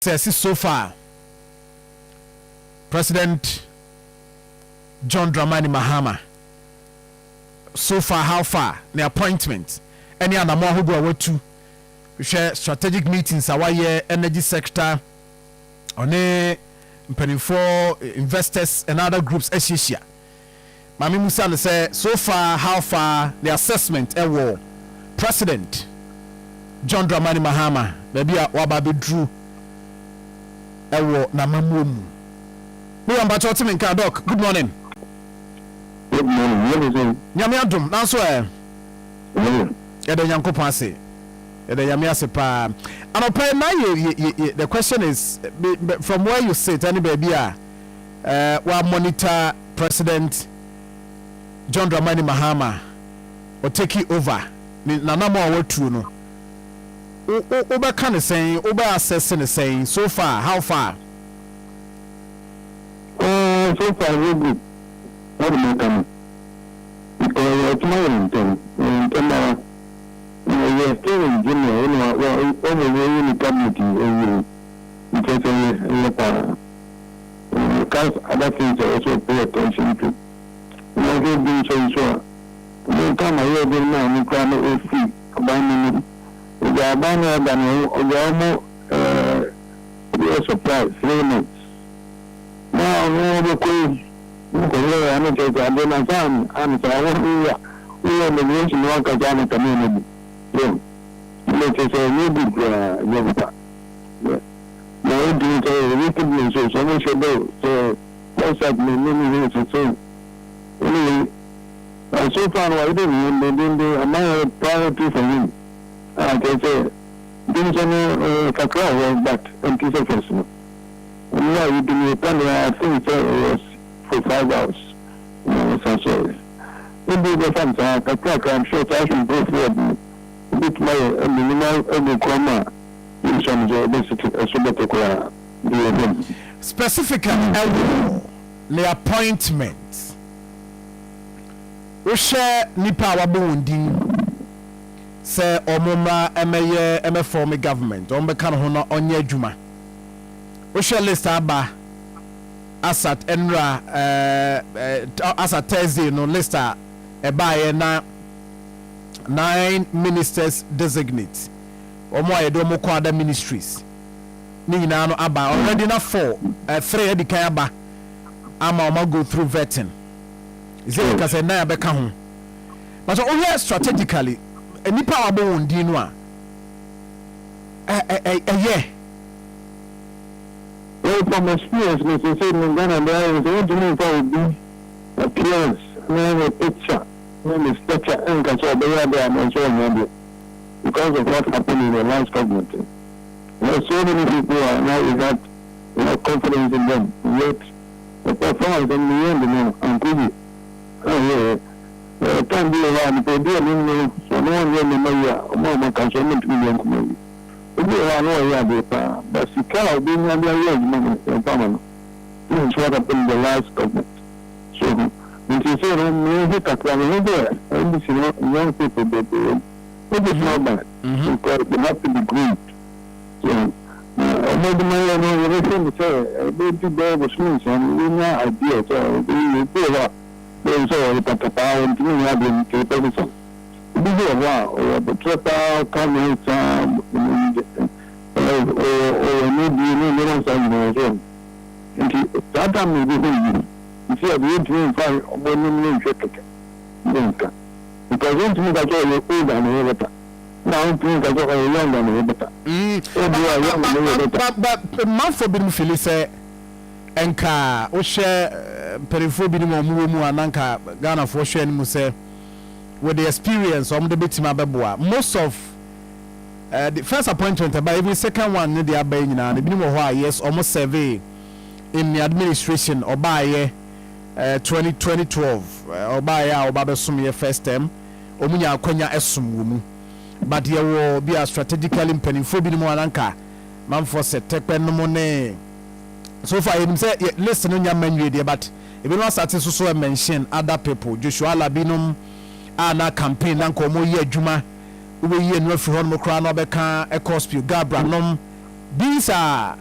says so far, President John Dramani Mahama. So far, how far? The appointment. Any other more who go to share strategic meetings, our year energy sector, on a for investors and other groups. Asia. Mami Musa say so far, how far the assessment war President John Dramani Mahama, maybe a wababi drew. Ewo na mamumu. Me amba choti me nka doc. Good morning. Good morning. Nyame adom. Na so Ede Nyankopon ase. Ede nyame ase pa. Anopa na the question is from where you sit any baby we monitor President John Dramani Mahama or take it over. Na na mo awatu no. Uber kind of saying, Uber assessing is saying, so far, how far? So far, very good. What am I coming? Because it's my intent. We are still in general, over the community, because other things are also pay attention to. We are doing so. We come here, we know, we can't free, combine we are banner than we are surprised 3 months. Now, we are going to go and we are the nation work as a community. Let us say, maybe, now, do say, wickedness, so much about, so, what's happening, many years or so. Anyway, so far, I didn't do a priority for me. They say, things are kakao, but until the first one. And now you do it, I think it was for 5 hours. So, maybe the fans are kakao, I'm sure I should go forward a bit more minimal Akoma in some of the specifically, the appointment. We share Nipa Wabundi. Say omuma emeye form government on beka ho no onye adwuma wo share list aba asat enra asat Thursday no list eba na 9 ministers designate omo ayedo mo kwa other ministries ni nyina no aba already na 4 3 edikan aba ama o go through vetting is it because na beka ho but o here strategically nipa wabo wondi no a yeah. Well, from experience, Mr. Say, Ghana, there is a to be appearance, a picture, a structure, and because of what happened in the last government. There are so many people now without confidence in them, yet the performance in the end, and good. Oh, yeah. Can't be around the idea, so no one really know more consumment million. We are no but she can't be on the money. This is what happened in the last government. So, when she said, and this is young people, it is not bad because they have to be great. So, maybe my everything to say, baby bear was smooth and we know ideas, so we feel up. There's all the power and you have been capable. This is a wow, but triple coming or maybe no one. And that time we do. You see, I'm going to find 1 million shekels. Because one thing that you're old and better. Now, think that you're young and better. But month for being Phyllis. Enka o share perifo bi ni mo mu ananka Ghana for share ni mo say with the experience the betima beboa most of the first appointment about even second one ne dia ba nyina ne bi ni mo ho yes almost survey in the administration obaye 2012 obaye a oba besom ye first term omunya akonya esum mu but ye wo be strategically perifo bi ni mo ananka man for set tekpe no mo ne. So far, you say listen on your menu, but if you want to so mention other people, Joshua Labinum, Anna campaign, and Komo Ye Juma, we ye no for Honmo Crown, Obeka, Ecospio, Gabra, Nom. These are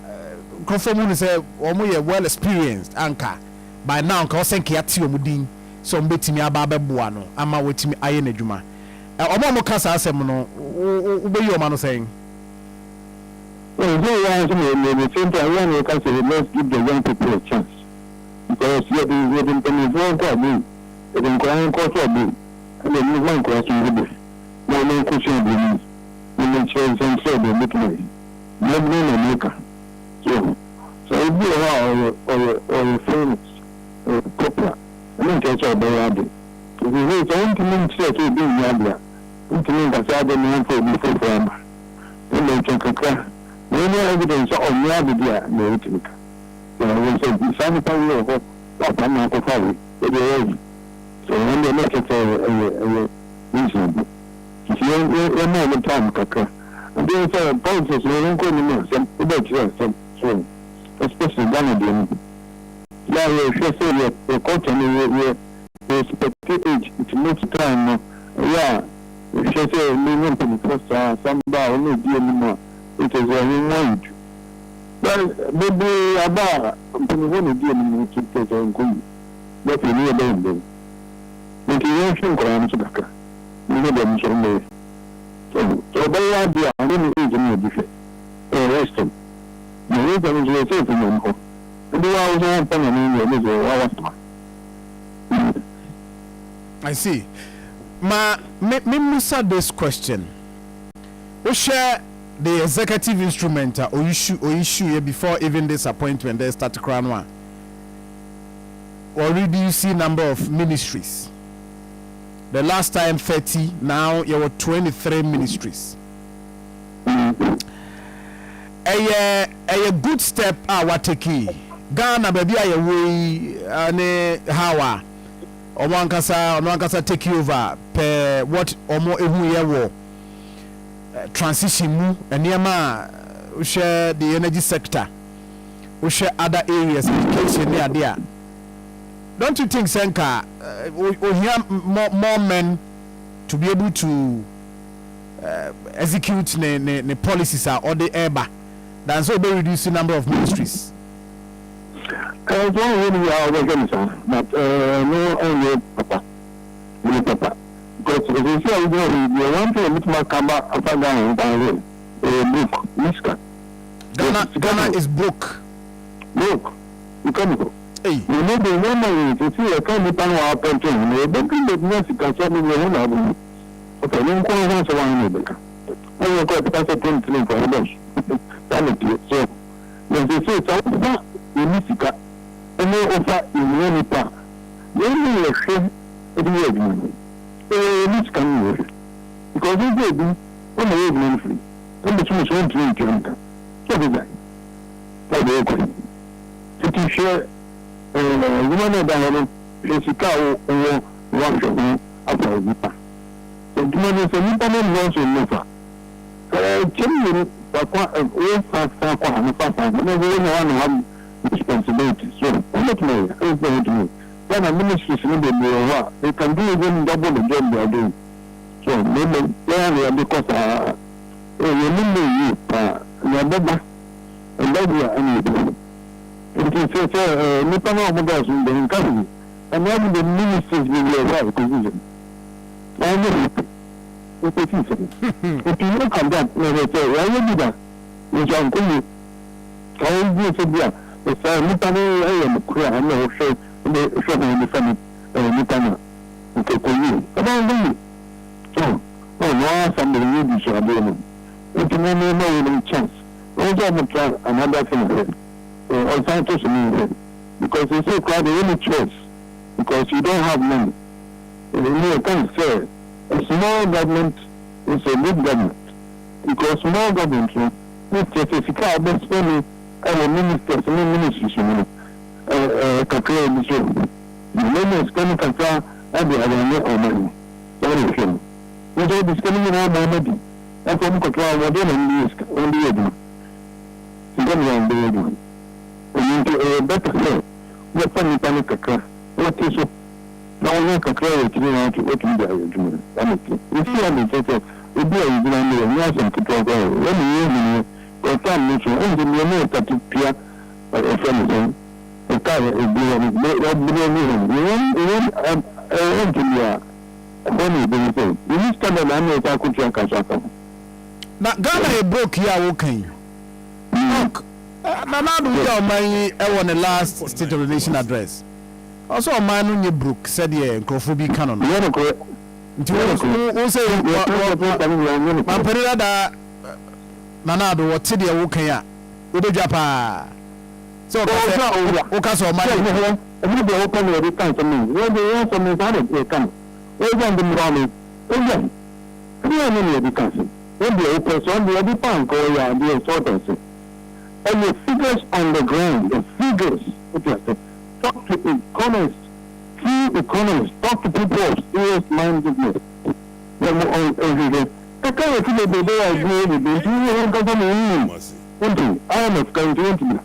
Krofomu say omo well experienced anka by now nka Nsenkyire ati omudin so mbetimi aba beboa no ama wetimi aye n'adwuma omo kasa asem no ubeyi o ma no saying let's give the young people a chance because you're the penny the inquiring court of me, and then you want question with this. No main question of the women chose and said they look me. No man maker. So if you are or friends or copper, I don't catch out the yard. If you wait, I want to mean to be Yabia. Want to mean that I don't know for before farmer. Then they can crack. No evidence of Yabia, no waiting. So I will say, sanitary or Amoako, it so when they make it reasonable, if you know the time, Kaka, and then say politics, we don't go anymore, some so especially Ghana. Yeah, we should say the culture, we expect age, it's not time. Yeah, we should say, we want to first, some bar, only deal anymore. It is a remind. But maybe a bar, I'm going to deal anymore to take on good. That's a real name. Integration grounds back. You know them so many. So they are the only reason you defeat. Arrest them. The reason is safe in them. And they are also open and I see. Me Musa this question. We share the executive instrument or issue before even this appointment they start to crown one. Or reduce the number of ministries. The last time 30, now there were 23 ministries. A good step our take. Ghana baby way ane hawa. Omankasa take over per what omo ehu ye wo transition mu enema we share the energy sector. We share other areas education near there. Don't you think, Senka, we have more men to be able to execute the policies or the EBA than so they reduce the number of ministries? It's not really our organization, but no only Papa. Because if you say you want to meet my camera after Ghana, book, Miska. Ghana is broke. Broke. You can't go. Hey. You know the woman to see a kind of power of pension. They don't think that Mexico can be the home. Okay, then call one so one in the I will go to pass a 23 for a bunch. So, when they say, so in Mexico, and they offer in any part. Then they are sure it will be Mexican because they do on the evening free. And the Swiss won't drink Canada. So is that. For the equity. To share. Woman down is a cow or one after Nipa. So, Duman is a Nipa name also Nipa. Children, all fast, whenever one have responsibilities. So, let me, then a ministry they can do even double the job they are doing. So, maybe they are because remember you, and that we are anything. It is Nipa no Mogas in the economy, and then the ministers will be right position. If you look at that, they say, why you do that? Which I'm going to tell you, it's a Nipa no I am clear, I know, show in the family, Nipa no. Okay, for you. About me. So, no, somebody will be so available. If you know chance, also I'm going to try another thing. Or scientists because they say quite the only choice because you don't have money. You can't say a small government is a good government because small government is a car best spending our ministers and ministries calculate this room. The money is coming from and the other money. Very few. We don't be spending all my money. That's what we control what they on the evening. You don't want the evening. A better say, what funny panic kakra, what is so? Now, we can clear it to what we do. If you have a set of, if you are in the control, when you or time mission, and the money to Pia, a friend, a car, a billion, you need to have an American. Now, Ghana broke here, okay. Look, now do you mind on the last State of the Nation address? Also, a man on your brook said, yeah, Crophobi canon. Who say, my Perada Nanado, what Tidia Wokaya, Udo Japa. So, Ocaso, my and be open every time to me. When they answer me, they come. Where's the morning? Again, clear many of the country. When they open, so the other bank or the insolvency. And the figures on the ground, the figures, talk to economists, key economists, talk to people of serious mindedness. The kind of people they agree with this, you will go from the I am a country.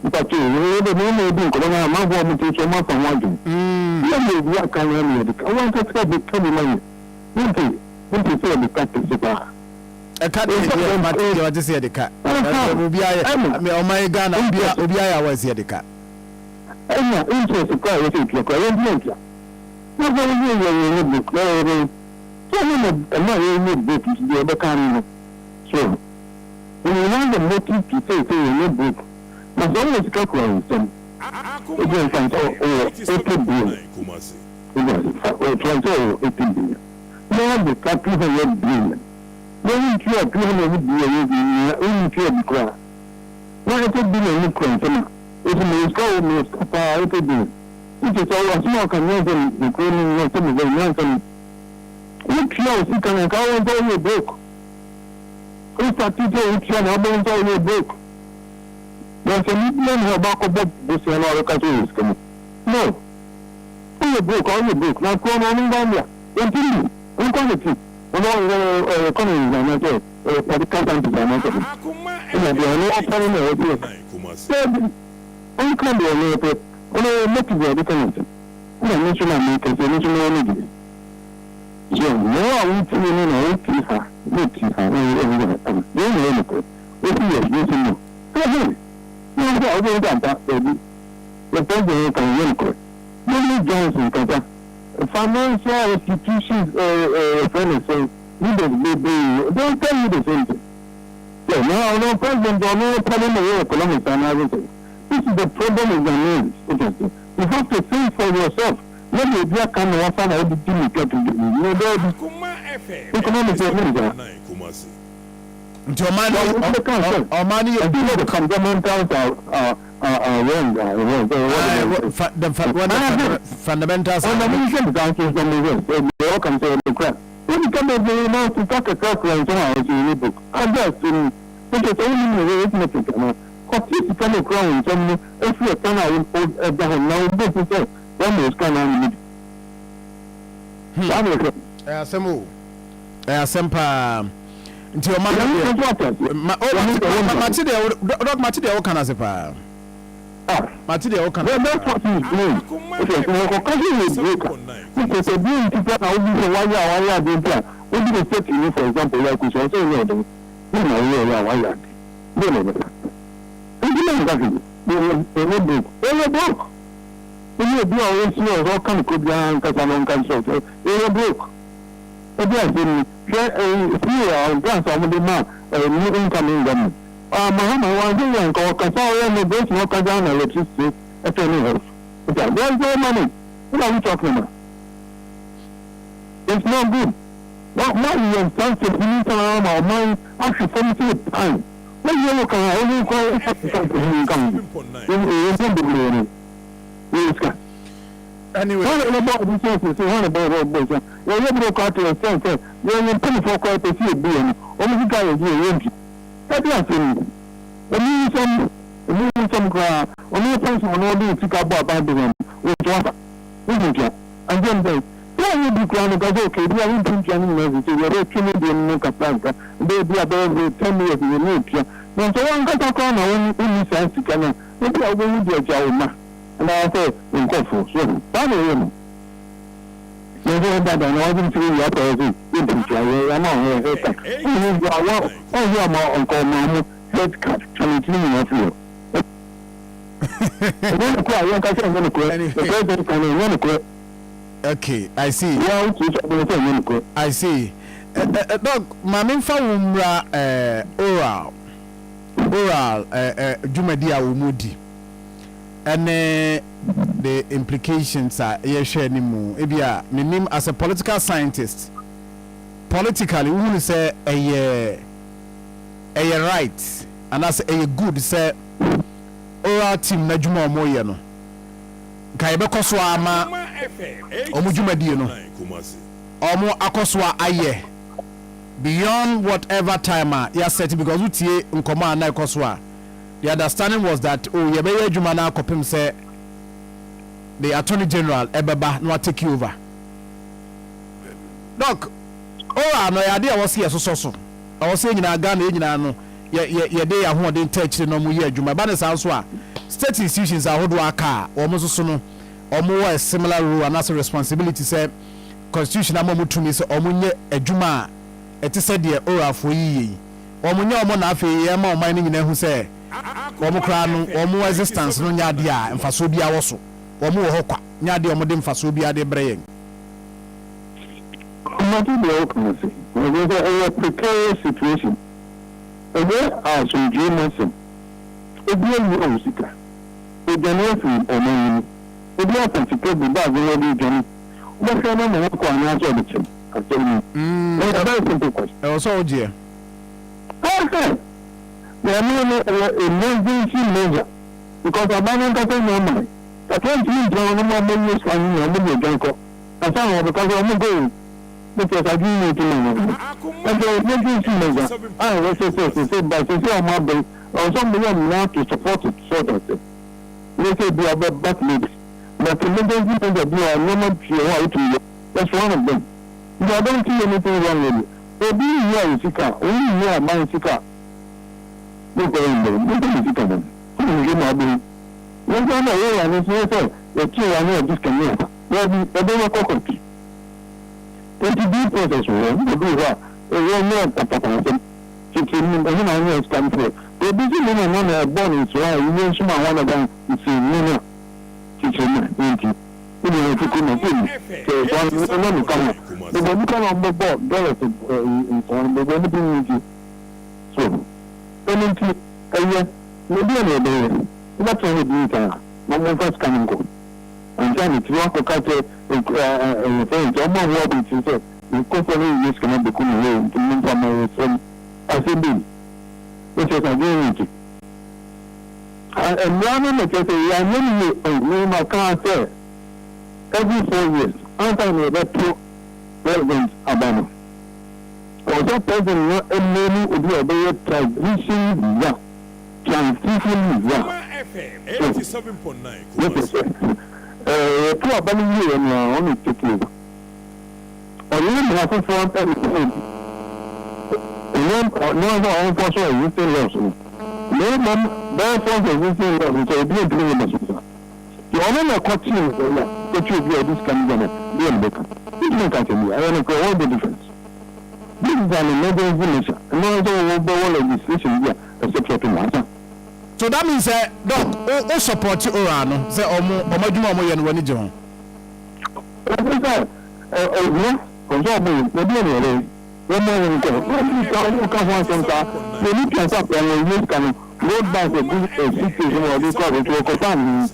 But you may be Corona, my woman teach your mouth and wanting. You may be a kind of I want to say the 20 money. What you say the practice? A cat is what to say the cat. Oh my God, I was here the cat. I'm not interested to cry with it. Not very book. I'm not really book is the other kind. So, when you want the motive to say you need book, there's always calculating some. Again, from 18 billion. Or 18 billion. Now the calculation is billion. When you are billion, you are cry. Why is it billion you cry? It's a most power to do. It is all a small convention, the cleaning of some of the mountain. What shows you can go and tell your book? If a teacher which can have all your book. There's a million about this and all the countries coming. No. All your book, now come on down there. Continue. Quality. And all the economies are not there. For the companies are not there. And there are no options here. I can't be a little bit. Only make it different. I national makers, a national energy. So, no, I won't see her. Look her. If you are using you. Go ahead. No, I will get that, baby. The president can win. Billy Johnson, financial institutions, friends say, don't tell you the same thing. Yeah, no, president, no problem with economics and everything. This is the problem in the name. You have to think for yourself. Maybe if you can offer everything you get to do. No, economics is the fundamentals are fundamentals. They all come to the crap. When you come to talk a calculation, you need book. I guess it's only arithmetic. If come across some if you can out down now, this is it. One is kind of Samu. Sempa. Until your Matide can as a pa. Matide can. That's what he's doing. Because a being people are only why you are doing that. What do you say to you, for example, like we shall say, you know, why you are. Every book. When you do always know how come could be on Casanon consult. Every book. Again, few are grants of the man, new incoming government. Mahama was doing call Casal and the base no Kazan electricity at any house. There's no money. What are we talking about? It's not good. What money and something we need to arm our mind actually from the time. When you look at only call anyway, about the sources, about all boys. You're able to cut to a sense, you're in penny for quite a few being, only the guy is here. That's nothing. When some cry, only a person will not do to pick up about them, which was, and then they. Why would you cry because okay, we are in Pinchani University, we are a Trinity and Mocapanca, they be about 10 years in the nature. Now, so one got a corner only sense to come in. Maybe I will do a job. And I say, in Kofu, so, that is him. You know that I wasn't feeling the opposite. head card, okay, I see. I see. Dog, Maminfa Umra oral Jumadia Umudi. And the implications are share nimu. Ebia, me as a political scientist, politically, we will say a right, and as a good say oral team na juma moye no. Kaibe koswa ama omu Jumadie no. Omu akoswa aye. Beyond whatever time you set, because we tie nkoma na ekoswa. The understanding was that yebeye juma na kopim say the Attorney General Ebeba no take you over. Doc, no idea was here so. I was saying na Ghana nyina no ye dey ahon dey touch no mu ye juma ba ne sanso a state institutions are hodo aka omo so no omo a similar role and as a responsibility say constitution amomo tumi say omo nye adwuma eti say de orafo yi omo nye omo na afi ye ma oman nyina hu say omo kra no omo existence no nya de a mfaso bia wo so omo wo hokwa nya de omo de mfaso bia de breye not in the open. There's a precarious situation. There are some Germans. If you are music, if you are not or money, if you are particular, the bag will be done. What can I know? What answer the chim? I tell you. That's a very simple question. Also, dear. Okay. There are no emergency measure because a man doesn't know money. I can't use the normal news and you know, Janko. I found because I'm going. Because I didn't know. And the emergency measure, I was say, but to say I'm not or somebody want to support it, sort of thing. Let's say they are back leads. But the emergency measure, they are normal to that's one of them. If I don't see anything wrong with it, so being here in Sika, only here man Sika. No going there, no going to Sika then. Who will not be? One time away and it's also the two I know this can hear. Well, the other cockroach. 20B process will do that. It will not happen. It's a stand for. The busy women on born in Swahili, you know, some one of them is in Nina. Teaching, you know, if you couldn't do so, one come. The one come on the board, dollars in foreign, but when you so, anything, maybe a day. That's all we do. No one first can go. And then if you want to catch a friend, I'm not working to say, the company is going to become away to move from my friend as a bill, which is a very and one of the cases, I know my car say, every 4 years, I'm that two presidents Obama. Or that president, not a many would be a very transition visa. Transition visa. 87.9. Yes, two Obama years and only take you. Or you have a form everything. No one for sure, you still love. No, ma'am, their forms existing laws, which are being driven by the only question that you be this kind of be a maker. This is not me. I want to go all the difference. This is an emergency measure. And no one will all legislation here, except for matter. So that means that don't support you or say Omo and when you one more than go. You can't want some car. They need to stop and you can road back a good situation or they call it to a company.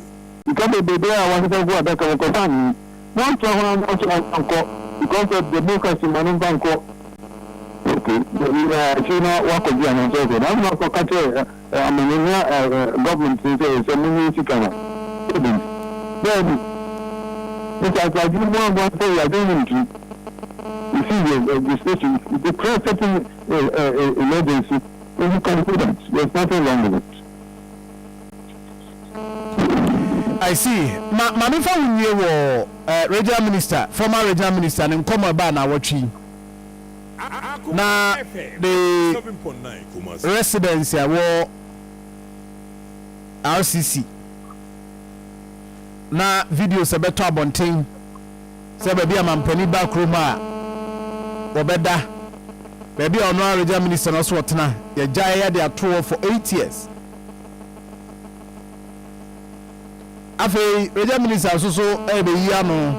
You can't be there. I want to go back to a company. One time, because of the democracy, man, bank. Okay, you know what could be an answer. I'm not going to I mean, government is a ministry. Then, because I didn't want to say I didn't. You see, the station, the cross-setting emergency, is confident. There's nothing wrong with it. I see. Mamifa Unyewo, regional minister, former regional minister, and Kwabena na watching. Na the residents were RCC. Na videos about abonting. Say baby, I'm penny back room. obeda baby ono regional minister no so otena ye gyae ya de ato for 8 years afei regional minister so ebe yi ano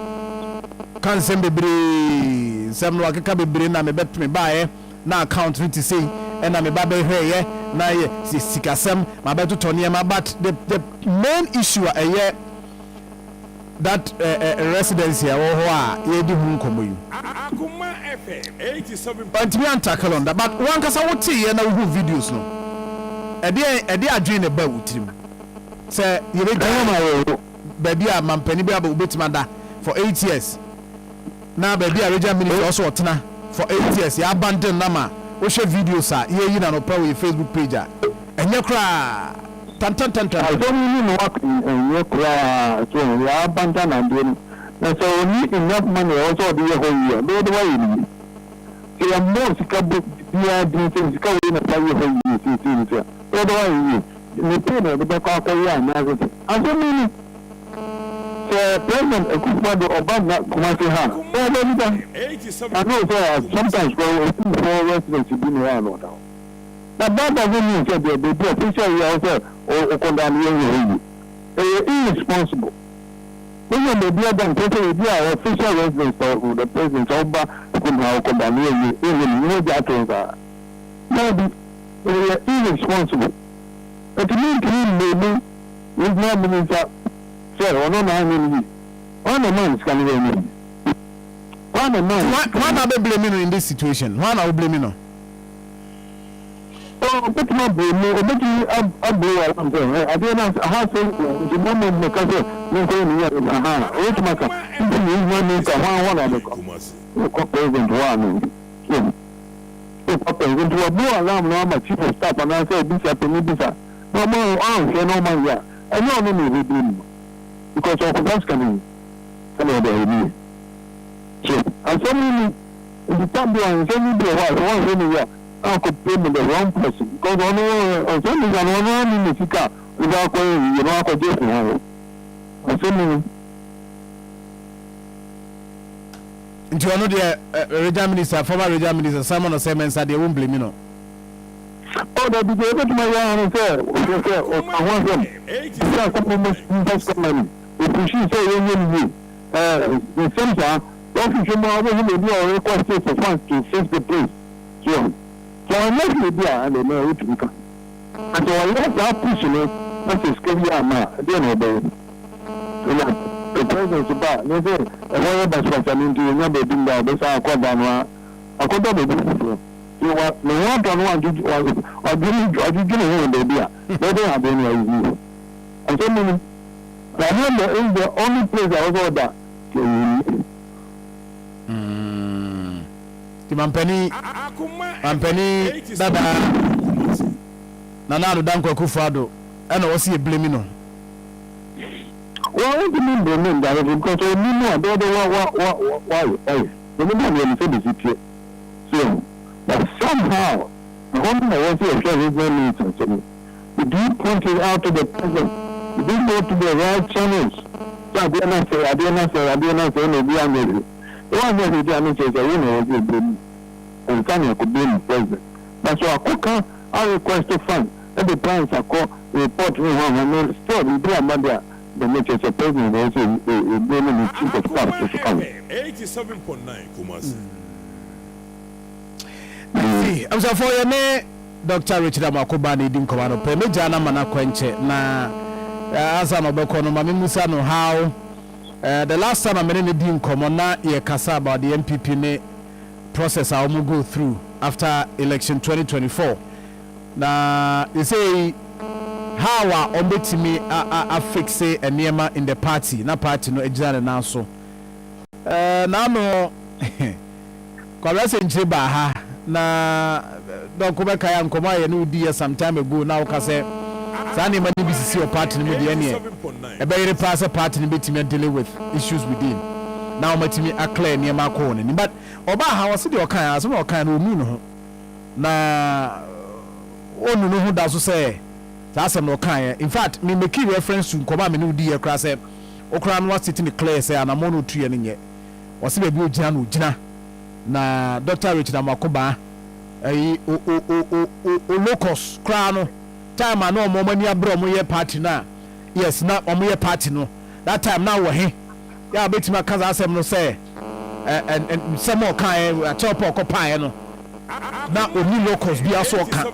kan sem bebre sem no akeka bebre na me bet me baaye na account no to say and na me ba be hweye na ye sikasem ma beto tone ma but the main issue a that residency a wo ho a ye di hu nkomo yi Akoma FM 87 but me antackle on that but one kasa wo tie ye na wo videos no e de adwen ne ba wutrim say ye be gama baby a mampani bi aba obetima da for 8 years na baby a regional minister also otena for 8 years ya abandon nama wo share videos a ye yi na no pa we Facebook page a enye kra tantan I don't really know what in your cry, so we are abandoned and doing. And so we need enough money also the whole year. No, the way you need. See, I'm more sick of the doing things coming in a private whole year. See, no, the way you need. The pain the back of the year and everything. And so many. President Akoma Obama Kumasi Ha. I know, sir, sometimes for residents to be around or down. But that doesn't mean that the official you also or condemn irresponsible. When they be done, people be official residents or the president of condemn you, even know that are. Maybe they are irresponsible. But to me, maybe with no minister, sir, or no man, one a man is coming in. One a man. Why are they blaming in this situation? Why are they blaming? Oh, but my boy, no, but you are I'm saying, I don't know how to the moment the cousin, no going here, which matter, you want to one of the president one. So, president to a boy alarm, no, my chief of staff, and I say, Bishop, no more arms, no man, yeah. I know only we do because of us coming. Hello, there, so, and so many in the top one, so many one, I could pay the wrong person because I know something I know in the Sika without going, you know, I could do it. Into another regional minister, former regional minister, Simon Osemen said they won't blame you. Oh, that be able to my young and say, I want them. It's some money. If she say, the center, don't you know, we will request for funds to fix the place. So, I like the and they know it to become. And so I like that pushing it, that's a scary man. I don't know. The president's about, they say, a lawyer that's what I mean to you, never been there, this are Kwabena. I could have been you want the one on one or give him the idea. They don't have any idea. And so many, I remember in the only place I was ordered. Mampani dada Nana Danko Kufado and was he blaming no? Well, what do you mean blaming that? Because we know why the woman will say the city. So, but somehow the woman was here showing his needs and so we do point it out to the president. We do go to the right channels. So I didn't say no be the one that we done is you know and Kanye could be president. That's why I request to fund and the plans are called report me one and still we do a mother the nature of president also blaming the chief of staff to come. 87.9 Kumasi. I'm sorry for your name, Dr. Richard Amoako Bani din komano pe me jana mana kwenche na asa no be kono mami musa no how the last time I made a deal come na ye kasa about the MPP ne process I will go through after election 2024. Now you say how are ombetimi a fix a niema in the party na party no ejana na so na no kwabese nchire Baah na dokume kaya nkoma ye no di some time ago na wo say Sani mani BCC or party ni mudi ene. Ebe yere pass party ni betimi deal with issues within. Now matimi a clear near ma ko ni. But oba ha wase de okan aso na okan na omu no ho. Na onu no ho da so say asem no okan. In fact, me make reference to nkoma me no di ye kra say okra no was sitting clear say anamono tuye ni nye. Wase be bi ogina no ogina. na Dr. Richard Amoako Baah o locus kra no time na omo mani abro mo ye party na yes na omo ye party no that time na wo he ya betima kaza asem no say and some more kan a chop okopan no na oni locus bia so ka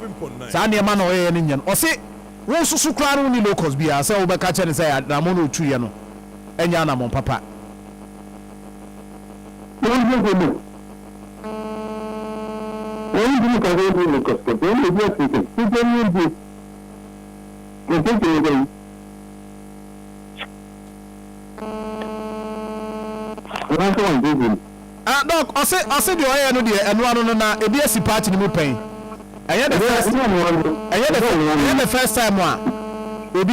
sa na ma na o ye no nyen o se wo susu kra no ni locus bia say wo be ka che ne say na mo no tuye no enya na mo papa When you can go to the cost, when you get it, you can use it. Doc, I said the oil no dear and one na a BSc party in Mupain. I had the first time one. Obi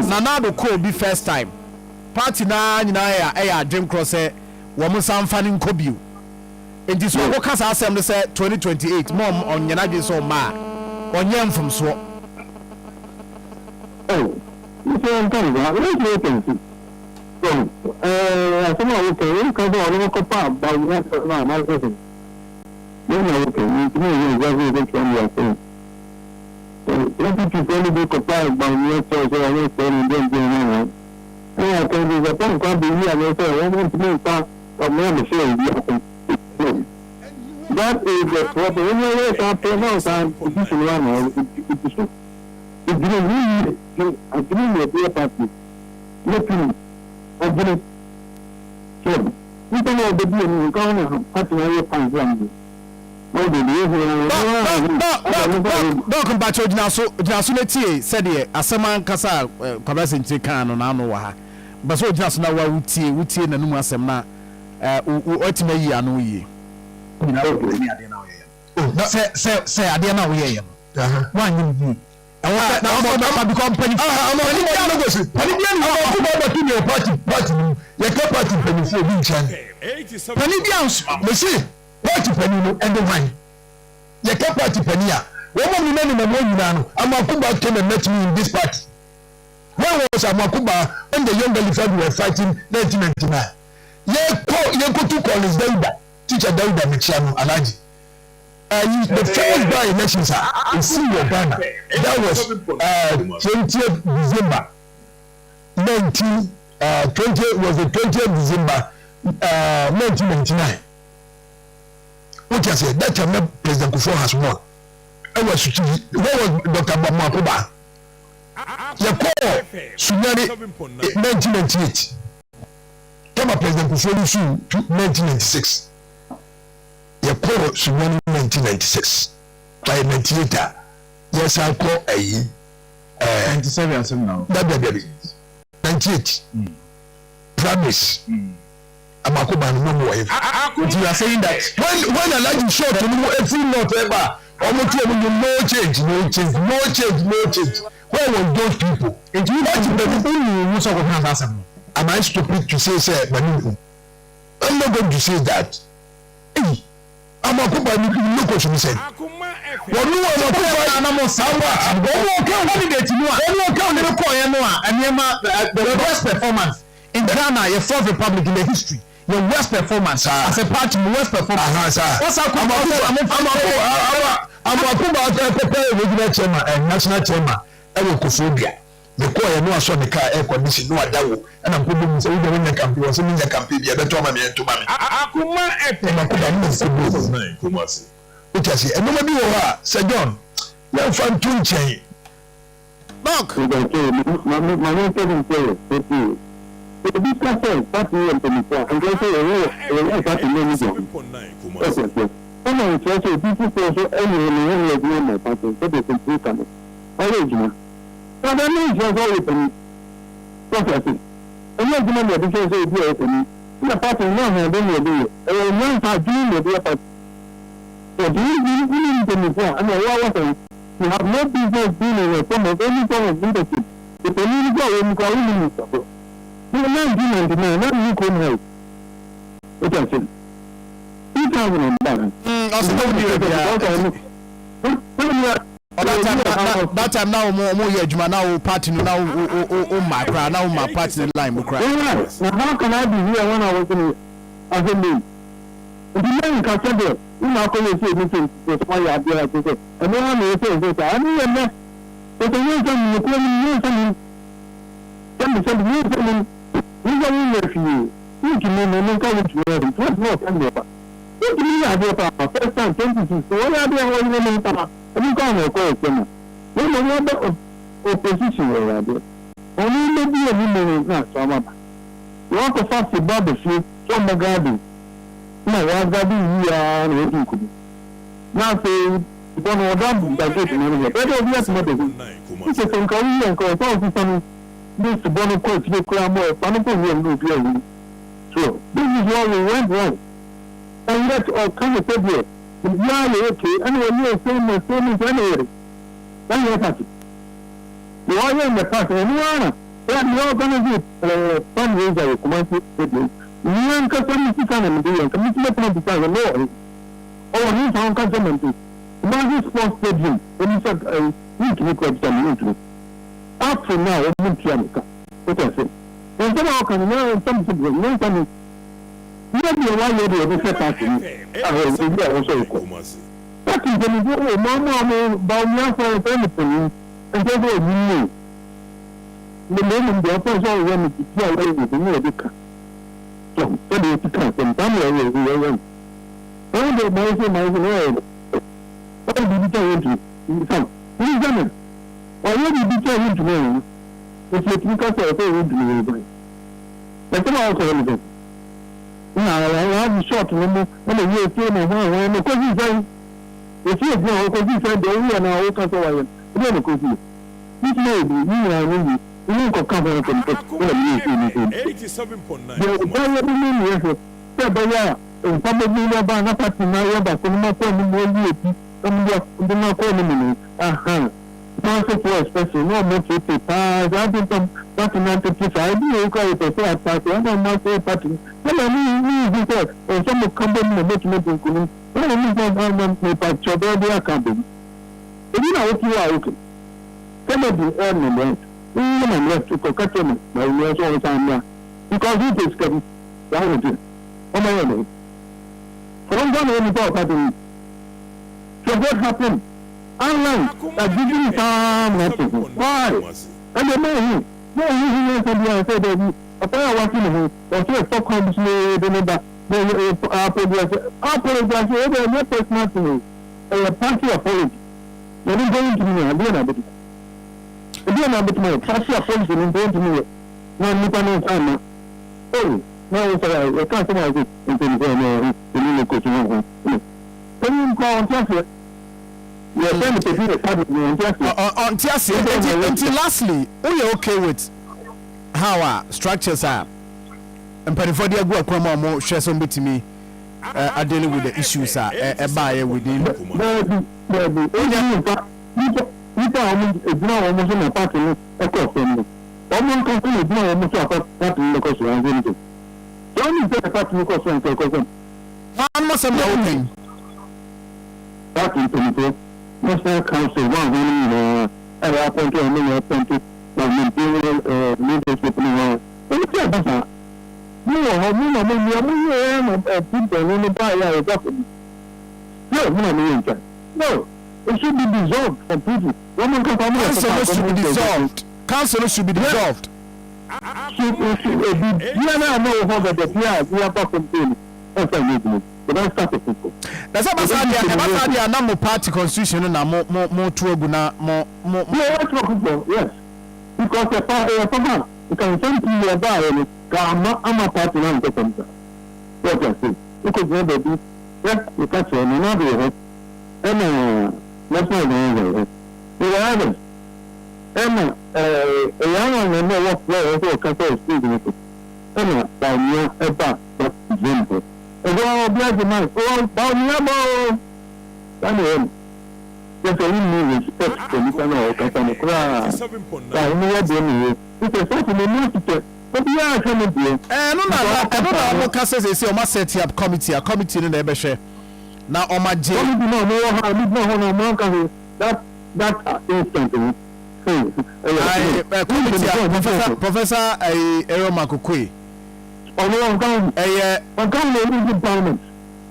Nana ko be first time. Party na nyina ya dream cross e wo mo samfani nkobiu. Enti so wo kasa asem say 2028 mom onyana dwe so ma onye mfom so. Oh, you say come on, what you think? So, someone will tell you because I don't copy by my person. You know, okay, you know exactly what you are saying. So, let me just only be copied by me, so I will tell you then do it. I can do the point can be here and they say, I want to make part of my machine. That is what the only way to pronounce and position one. It's really, I believe the dear party. Looking, I believe. So, we don't know the deal in the corner, party, I will find one. Don't back to Nasuneti said here, a Saman Casa, Cabas in Chicano, Nano Waha. But so just now, Uti, and Numa Semna, ultimately, I know ye. Say, I didn't know ye. One you. I become penny. I'm party penny and the wine. You can't party penny. One woman in the morning, Amoako came and met me in this party. Where was Amoako when the young elephant were fighting 1999? You go to college, Dauda, teacher Dauda Michiano Alaji. The first by elections in Senior Ghana, that was 20th December 20th December 1999. What you say? That time President Kufuor has won. Where was Dr. Amoako Baah? You call Sunyani 1998. Come President Kufuor 1996. You call Sunyani 1996. By 98, yes, I call a 97 now. That 98. Promise. Amoako Baah no more. You are saying that when a large shot to every not ever, almost no change. Where were those people? And you want to be am I stupid to say, sir, I'm not going to say that. Amoako Baah look what you said. Well, no one the best performance in Ghana, your fourth republic in the history. Your worst performance as a party, worst performance. What's Amoako Baah prepare regional chairman and national chairman. Ewokophobia. The choir no aso the car air condition no adawo. And I'm putting say we don't win campaign. Was in the campaign. Be better to me and to mommy. Akoma Amoako Baah no say good. Kumasi. What you say? And nobody over. Sir John. You find two chain. Look. My name doesn't say it. This person, party and the and they say, party name. Come on, people say, anyway, my party, so they can do something. Original. So that means you're all open. Prophecy. And you're going to be say, be open. The party, no, I don't do it. And one part doing the party. So do you need to be and you have no business dealing with some of any form of leadership. If you need to go, you can minister. You are not dealing with me, not you come help. What I said. 2001. that time now mo ye adwuma now party no now o ma kra now ma party line mo kra. Now how can I be here when I was in as a man? The man can say that you know how you say anything to why you are there to say. And no one will say that I mean but the reason you call me something you don't know you. You can no come to you. What more can you? What do you have your first time 26? So what are they all in the you can't call them. No matter opposition or rather. Only maybe a woman not so much. You want to fast about the few from the garden. No, I'm garden here and waiting to be. Now say, you don't know that by getting anywhere. Better be as much as it's a from Korean and call this bonnet coat, you cram more, Panapo will do clearly. So, this is why we went wrong. And that's all kind of people. Yeah, okay, anyway, you're saying the same as anyway. Then you're happy. You are in the past, and you are. And you're going to do fundraiser with commercial people. You ain't got something to and do, and commitment to the law. Or his own countrymen. Imagine sports stadium, when you said, you can look at them. After now, I'm not sure. What I say. And then how can you know something? No, something. Maybe a while later, we set out I will also call. That is when you go, Mamma, Baah for anything, and then you knew. The moment the opposite when it is away with the new book. So, that is to come from somewhere we are in. All the boys in my world. What did you tell you? Some. Who is that? Why did you tell you to me? If you think of a thing, you do. That's also anything. Now, I have short when the year came and because he's saying, if you know, because he said, they are now open to wire. Then, of course, this may be, you are really, you can come and come to 87.9. The Baah yes, Baah, and probably about not passing my other, so not calling me, and do not call me. Aha. Also for especially no more to pass. I think that's not to decide. You call it a fair party. I don't know fair party. Well, I mean, because or some company management in Kulu. Well, I mean, I'm not a Chobia company. You know what you are okay. Some of the earning even left to Kokatema, but we also all the time now. Because it is getting down with it. Oh, my God. From one end, about so what happened? Unlike that giving time nothing. Why? And the man, no, he said that a pair of working or so Stockholm, the apologize, not personal to me, a party apology. You're not going to me, I'm doing a bit. Again, I'm my party apology and going to me. No, no, time. Oh, no, I can't say it until the little coaching. Can you call on Jeffrey? Until lastly, are you okay with how our structures are? And before they go, Akoma more share some bit to me. Are dealing with the issues are a buyer within. National Council, one woman, and I point to a million appointed by Imperial leadership. And it's a better. You know, people in the Baah government. No, it should be dissolved completely. Council should be dissolved. Council should be dissolved. Should be. You know how that we are talking that's a movement. But that's not the people. That's about the number party constitution and more trouble now. More. Yes. Because the party, you can send to your bar and I'm a party now. What I say, because never be, yes, you catch it, and another, and that's not the way. The others, and a young one know what way also can say speaking. And by me, a bar, that's example. Oh, bless the man. Oh, Baah, Daniel. Just a little respect to Nicanor, Catanacra. I know them. It's a sort of a minister. But we are coming here. And no, Cassas is your must set up committee in the Ebeshe. Now, on my jail. No, that that instant. Professor Amoako Kwe. One can use parliament.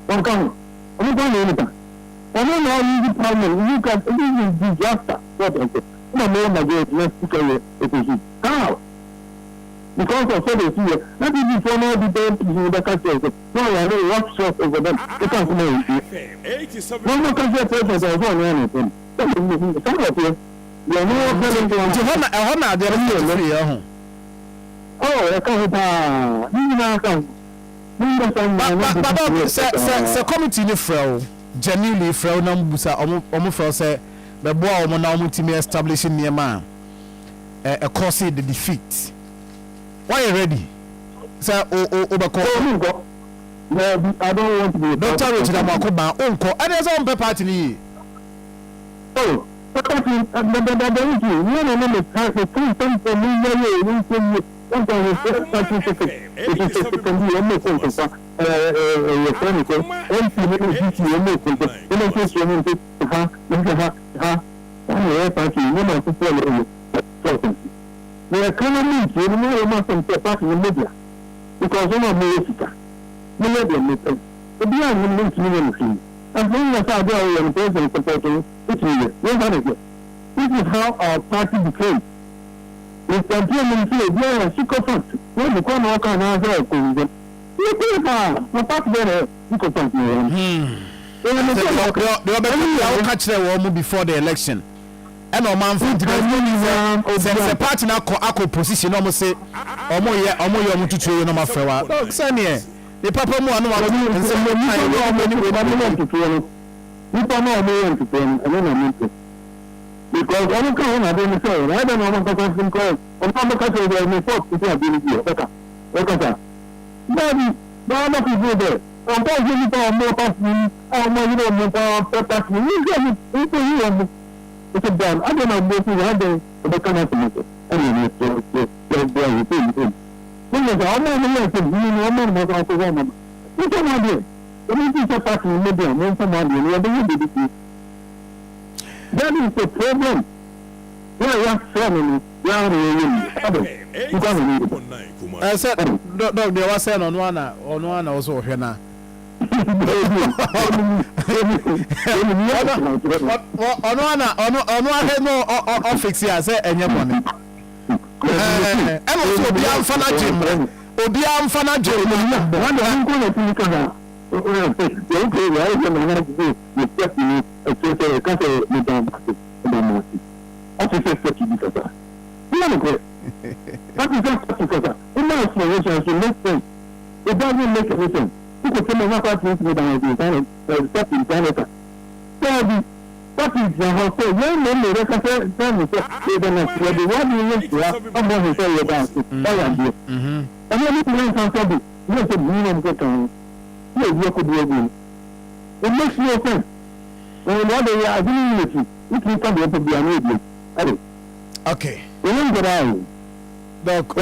One can. One now use parliament. You can use disaster. What I say? No more majority. Let's look at it. How? Because of so they see it. Not even before now the damn people that can say it. No, I know what's short over them. They can't know it. No more can say president or one anything. Some of you. You are not telling me. Honor, there is no free. Oh, I can't. You know, but committee ni frail genuinely frail na mbusa omo frail say be boa omo na omo timi establishing niema a cause the defeat. Why you ready? Say obako I don't want to be Dr. Richard Amoako ba onko and there's on party ni. Oh, because the issue you know me has a full time for me the economy is more than in the media because one of the media the beyond the community. As long as I go and president supporting this is how our party became. If the German say, yeah, she confronts. When the corner walk on our head, you think, my party there, you confront me. They'll catch the woman before the election. And no man from the party now call position almost say, Omo to train on my friend. Sanya, the papa more and one. Because I don't know what I'm saying. I don't know what I'm saying. I'm not going to be forced to be better. Maybe, but I'm not there. I'm going to more passing. I'm not passing. It's a done. I don't know what you do. But I cannot make it. I mean, it's when there's all the woman. You cannot do it. When you teach a passing medium, when somebody will that is the problem. Yeah, family. I said, Dog, there was said on one also here now. On one head no fix here, I say, and your money. And also be am fana Jim. Obi am fana Jim. It doesn't make any sense. You could say, "My father is going to be done. Step in Canada." So, what is the house? When they reconcile, then the one you use to have, I'm going to tell you about it. And then you can something. You have to be able to get on. You could be able. It makes no sense. When they are doing it, you can come here to be an idiot. Okay. Remember that. Doc, Oh,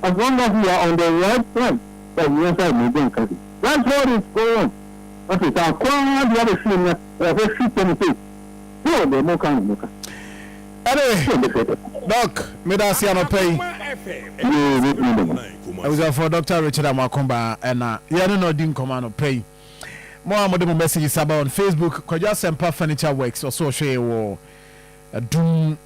as long as you are on the right track, then you are that's what is going on. Okay, so Akoma, the other thing, very shit on the face. No, they're more kind of anyway, Doc, Medasiano pay. I was for Dr. Richard Amoako and you don't know Dean Command pay. More messages about on Facebook. Could just send Furniture Works or so share war. Doom